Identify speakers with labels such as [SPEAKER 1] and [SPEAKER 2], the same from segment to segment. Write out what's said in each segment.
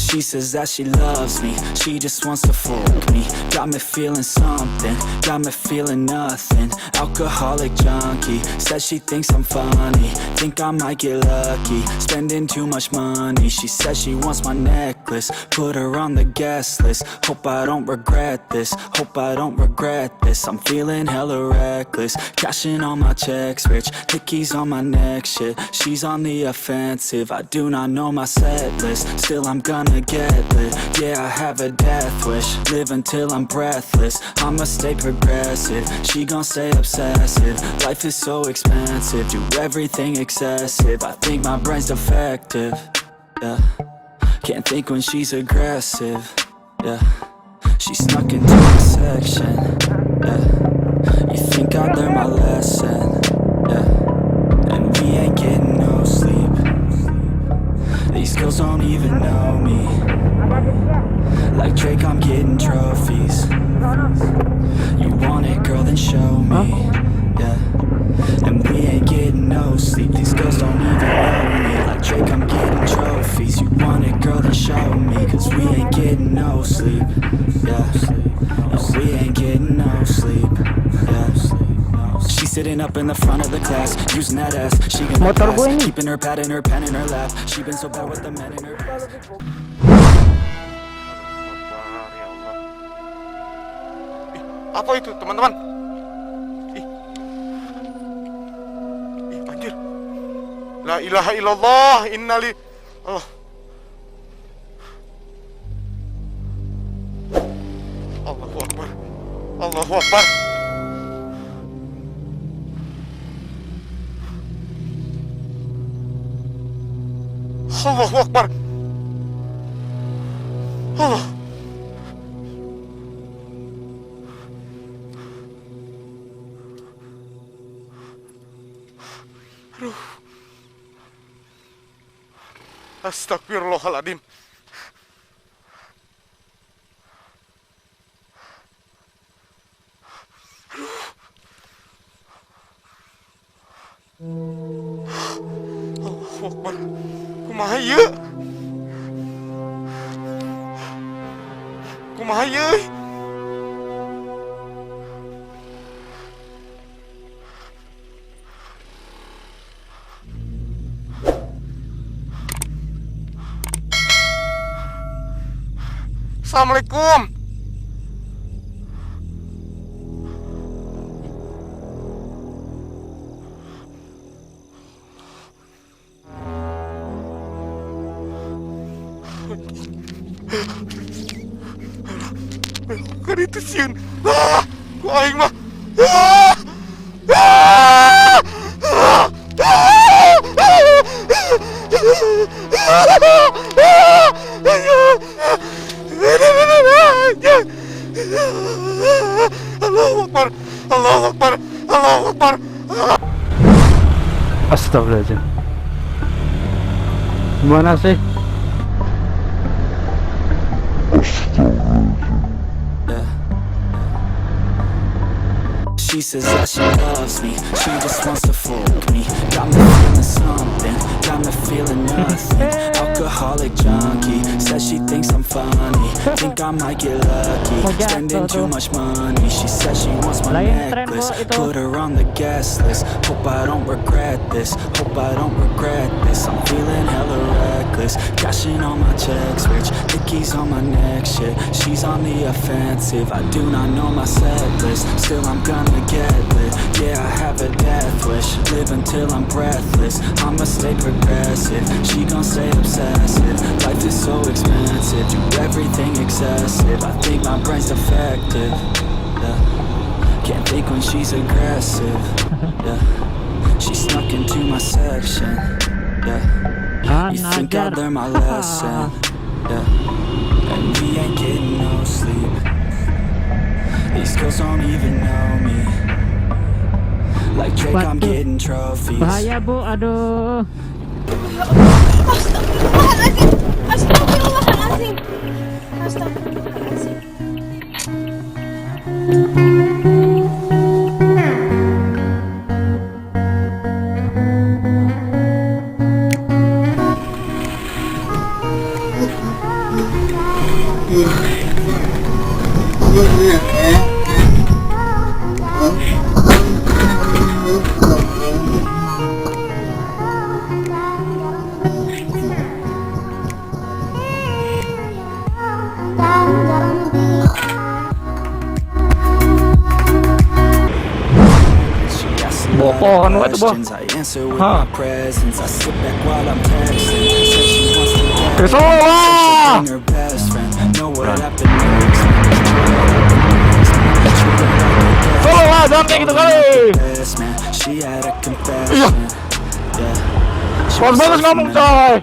[SPEAKER 1] She says that she loves me, she just wants to fuck me. Got me feeling something, got me feeling nothing. Alcoholic junkie, says she thinks I'm funny. Think I might get lucky, spending too much money. She says she wants my necklace, put her on the guest list. Hope I don't regret this, hope I don't regret this. I'm feeling hella reckless, cashing all my checks rich. Hickeys on my neck, shit, she's on the offensive. I do not know my set list, still I'm gonna get lit. Yeah, I have a death wish, live until I'm breathless. I'ma stay progressive, she gon' stay obsessive. Life is so expensive, do everything excessive. I think my brain's defective, yeah. Can't think when she's aggressive, yeah. She snuck into my section, yeah. You think I learned my lesson, yeah. And we ain't getting no sleep. These girls don't even know me. Like Drake, I'm getting trophies. You want it, girl, then show me, yeah. And we ain't getting no sleep. These girls don't even know me. Like Drake, I'm getting trophies. You want it, girl, then show me. Cause we ain't getting no sleep, yeah. And we ain't getting no sleep, yeah. She's sitting up in the front of the class, using that ass. She gonna pass, keeping her pad in her pen in her lap. She been so bad with the men in her past.
[SPEAKER 2] Apa itu, teman-teman? Anjir. La ilaha illallah, innali Allah. Allahu Akbar. Allahu Akbar. Allahu Akbar. Allah. Aduh. Astagfirullahaladzim. Allahu Akbar. Kumaha ieu? Kumaha ieu? Assalamualaikum. Kan itu sieun. Ku aing mah. Allahu Akbar. Allahu Akbar. Allahu Akbar.
[SPEAKER 3] Astagfirullahaladzim. Gimana sih?
[SPEAKER 1] She says that she loves me, she just wants to fuck me. Got me feeling something, got me feeling nothing. Alcoholic junkie, says she thinks I'm funny. Think I might get lucky, spending too much money. She says she wants my necklace, put her on the guest list. Hope I don't regret this, hope I don't regret this. I'm feeling hella reckless, cashing all my checks rich. Hickeys on my neck, shit, she's on the offensive. I do not know my set list, still I'm gonna get lit. Yeah, I have a death wish, live until I'm breathless. I'ma stay progressive, she gon' stay obsessive. Life is so expensive, do everything excessive. I think my brain's defective, yeah. Can't think when she's aggressive, yeah. She snuck into my section, yeah. You think I learned my lesson, yeah. And we ain't getting no sleep. These girls don't even know me. Like Drake, I'm getting trophies.
[SPEAKER 3] Bahaya bu, aduh.
[SPEAKER 4] Astagfirullahaladzim. Astagfirullahaladzim. Astagfirullahaladzim.
[SPEAKER 3] pohon itu, Boh. Hah. Salah. Salah, jangan kayak gitu kali. Iya. Pas bagus ngomong, coy.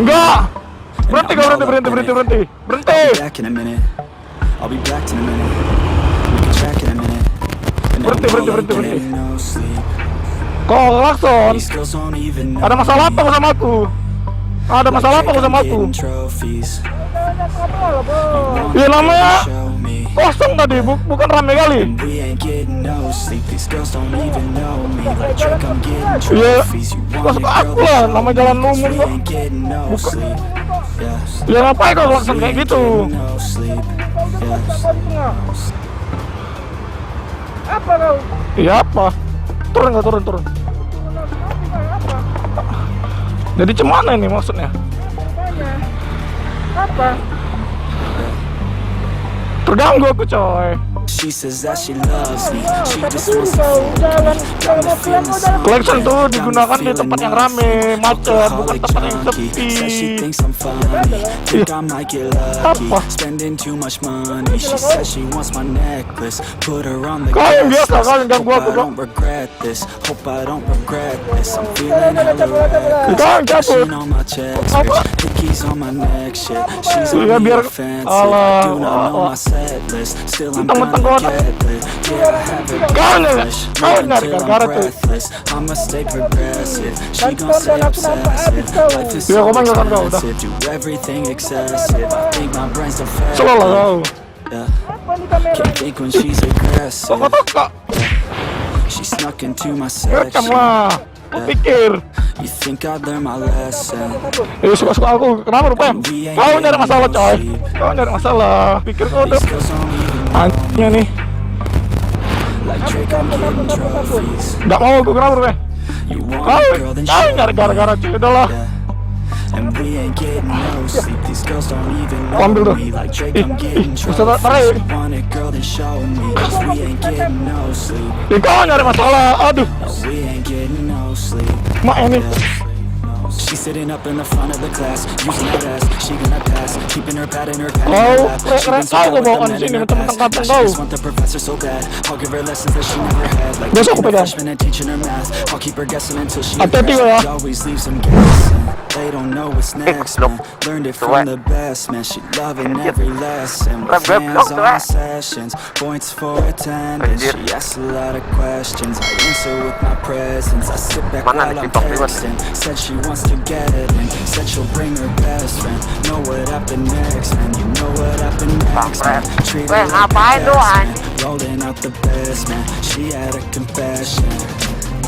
[SPEAKER 3] Enggak. Berhenti. Berhenti. Kok Klakson? Ada masalah apa sama aku? Iya namanya kosong tadi, bukan rame kali. Iya, kosong aku lah, nama jalan umum kok. Bukan. Ya ngapain kok Klakson kayak gitu? Apa kau? Iya apa? Turun. Jadi cemana ini maksudnya? Apa? Terganggu aku, coy. Klakson tuh digunakan di tempat yang rame, macet, bukan tempat yang sepi. Apa? Kau yang biasa, kau yang ganggu aku, bro. Kau yang cabut. Apa? Iya biar Allah. Mentang-mentang kau nyari gara-gara tuh. Ya kau manggilkan kau udah. Selalu kau. Kok kok. Rekam lah. Aku pikir. Suka-suka aku. Kenapa rupanya? Kau nyari masalah, coy. Kau nyari masalah. Pikir kau udah anjingnya nih. Gak mau aku, kenapa rupanya? Kau nyari gara-gara, cuy. Udah lah. Ambil tuh. Bisa tarik. Kau nyari masalah. Aduh. Mak ini. She's sitting up in the front of the class, using her ass, she gonna pass, keeping her pad in her pad. Kau bawa di sini mentang-mentang kampung kau. Besok aku pegang. Hati-hati ya. They don't know what's next, man. Learned it from the best, man. She loving every lesson. Fans on sessions, points for attendance. She asks a lot of questions, I answer with my presence. I sit back while I'm texting. Said she wants to get it in. Said she'll bring her best friend. Know what happened next, man. You know what happened next, man. Treat her like the best, man. Rolling out the best, man. She had a confession,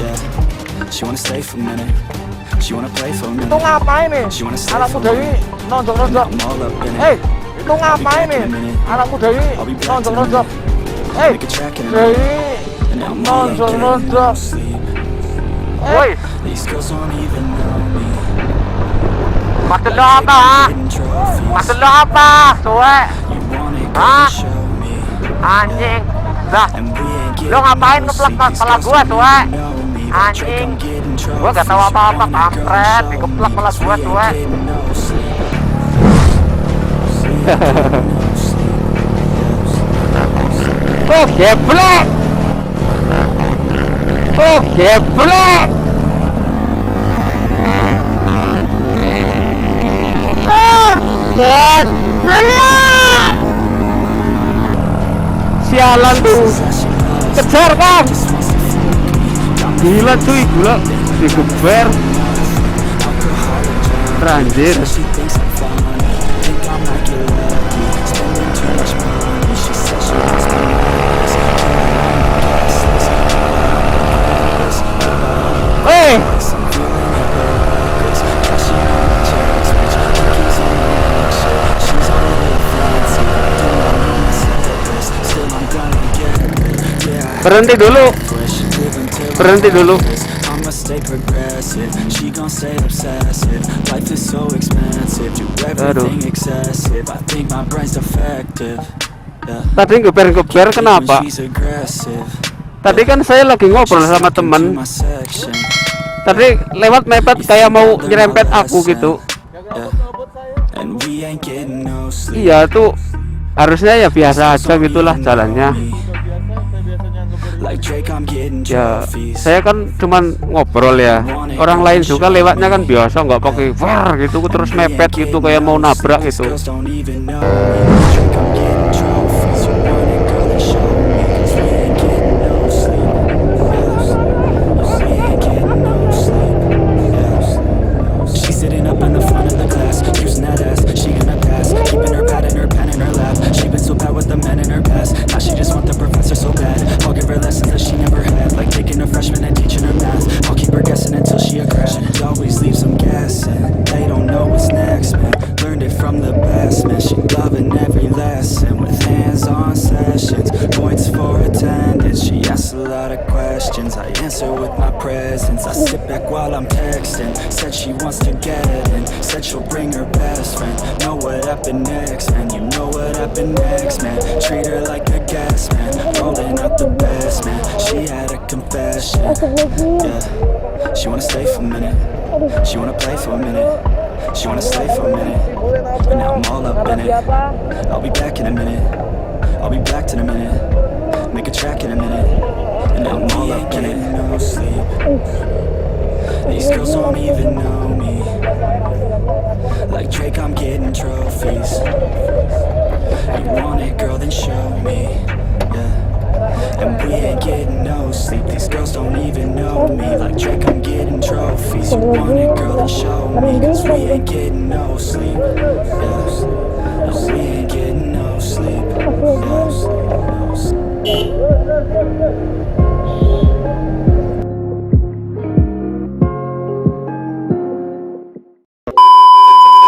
[SPEAKER 3] yeah. She wanna stay for a minute. She wanna play for me. Itu ngapain nih? Anak muda ini nonjok-nonjok. Hei, itu ngapain nih? Anak muda ini nonjok-nonjok. Hei, ini nonjok-nonjok. Woi, maksud lo apa? Maksud lo apa? Suwe? Hah? Anjing. Lah, lo ngapain ngeplak kepala gua, Suwe? Anjing, gua gak tahu apa-apa, kampret, dikeplak malah gua tuh. Oh geblek. Sialan tuh, kejar kan. Gila cuy, gila digeber anjir. Berhenti dulu. Stay progressive, she gon' stay obsessive. Life is so expensive, do everything excessive. I think my brain's defective. Tadi geber-geber kenapa? Tadi kan saya lagi ngobrol sama temen, tadi lewat mepet kayak mau nyerempet aku gitu. Iya tuh harusnya ya biasa aja gitulah jalannya. Ya saya kan cuman ngobrol ya, orang lain juga lewatnya kan biasa nggak pakai var gitu terus mepet gitu kayak mau nabrak gitu.
[SPEAKER 1] I answer with my presence. I sit back while I'm texting. Said she wants to get in. Said she'll bring her best friend. Know what happened next, man. You know what happened next, man. Treat her like a gas man. Rolling out the best, man. She had a confession. Yeah. She wanna stay for a minute. She wanna play for a minute. She wanna stay for a minute. And now I'm all up in it. I'll be back in a minute. I'll be back in a minute. Make a track in a minute. And now I'm all up in it. No sleep. These girls don't even know me. Like Drake, I'm getting trophies. You want it, girl, then show me. Yeah. And we ain't getting no sleep. These girls don't even know me. Like Drake, I'm getting trophies. You want it, girl, then show me. Cause we ain't getting no sleep. Yeah. No, we ain't getting no sleep. No sleep, no sleep.